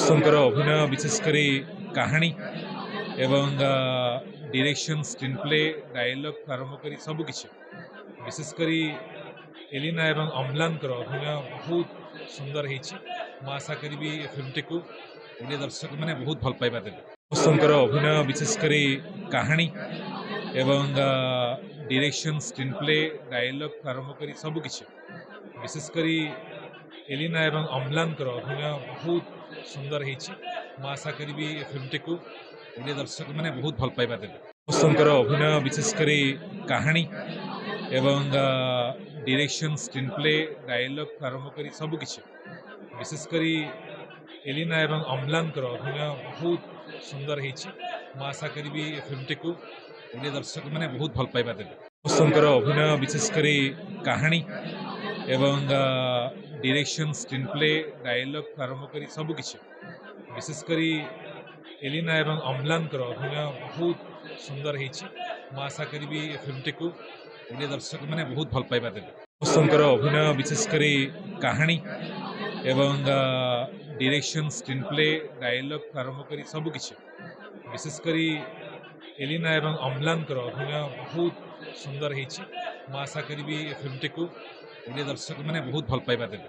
ସମସ୍ତଙ୍କର ଅଭିନୟ ବିଶେଷକରି କାହାଣୀ ଏବଂ ଡିରେକ୍ସନ୍ ସ୍କ୍ରିନ୍ ପ୍ଲେ ଡାୟଲଗ୍ ଆରମ୍ଭ କରି ସବୁକିଛି ବିଶେଷକରି ଏଲିନା ଏବଂ ଅମ୍ଲାନଙ୍କର ଅଭିନୟ ବହୁତ ସୁନ୍ଦର ହେଇଛି। ମୁଁ ଆଶା କରିବି ଏ ଫିଲ୍ମଟିକୁ ଓଡ଼ିଆ ଦର୍ଶକମାନେ ବହୁତ ଭଲ ପାଇବା ଦେବେ। ସମସ୍ତଙ୍କର ଅଭିନୟ ବିଶେଷକରି କାହାଣୀ ଏବଂ ଡିରେକ୍ସନ୍ ସ୍କ୍ରିନ୍ ପ୍ଲେ ଡାୟଲଗ୍ ଆରମ୍ଭ କରି ସବୁକିଛି ବିଶେଷକରି ଏଲିନା ଏବଂ ଅମ୍ଲାନଙ୍କର ଅଭିନୟ ବହୁତ ସୁନ୍ଦର ହେଇଛି। ମୁଁ ଆଶା କରିବି ଏ ଫିଲ୍ମଟିକୁ ଓଡ଼ିଆ ଦର୍ଶକମାନେ ବହୁତ ଭଲ ପାଇବା ଦେବେ। ସମସ୍ତଙ୍କର ଅଭିନୟ ବିଶେଷକରି କାହାଣୀ ଏବଂ ଡିରେକ୍ସନ୍ ସ୍କ୍ରିନ୍ ପ୍ଲେ ଡାୟଲଗ୍ ଆରମ୍ଭ କରି ସବୁକିଛି ବିଶେଷକରି ଏଲିନା ଏବଂ ଅମ୍ଲାନଙ୍କର ଅଭିନୟ ବହୁତ ସୁନ୍ଦର ହେଇଛି। ମୁଁ ଆଶା କରିବି ଏ ଫିଲ୍ମଟିକୁ ଓଡ଼ିଆ ଦର୍ଶକମାନେ ବହୁତ ଭଲ ପାଇବା ଦେବେ। ସମସ୍ତଙ୍କର ଅଭିନୟ ବିଶେଷକରି କାହାଣୀ ଏବଂ ଡିରେକ୍ସନ୍ ସ୍କ୍ରିନ୍ ପ୍ଲେ ଡାୟଲଗ୍ ଆରମ୍ଭ କରି ସବୁକିଛି ବିଶେଷକରି ଏଲିନା ଏବଂ ଅମ୍ଲାନଙ୍କର ଅଭିନୟ ବହୁତ ସୁନ୍ଦର ହେଇଛି। ମୁଁ ଆଶା କରିବି ଏ ଫିଲ୍ମଟିକୁ ଓଡ଼ିଆ ଦର୍ଶକମାନେ ବହୁତ ଭଲ ପାଇବା ଦେବେ। ସମସ୍ତଙ୍କର ଅଭିନୟ ବିଶେଷକରି କାହାଣୀ ଏବଂ ଡିରେକ୍ସନ୍ ସ୍କ୍ରିନ୍ ପ୍ଲେ ଡାୟଲଗ୍ ଆରମ୍ଭ କରି ସବୁକିଛି ବିଶେଷକରି ଏଲିନା ଏବଂ ଅମ୍ଲାନଙ୍କର ଅଭିନୟ ବହୁତ ସୁନ୍ଦର ହେଇଛି। ମୁଁ ଆଶା କରିବି ଏ ଫିଲ୍ମଟିକୁ ଓଡ଼ିଆ ଦର୍ଶକମାନେ ବହୁତ ଭଲ ପାଇବା ଦେବେ।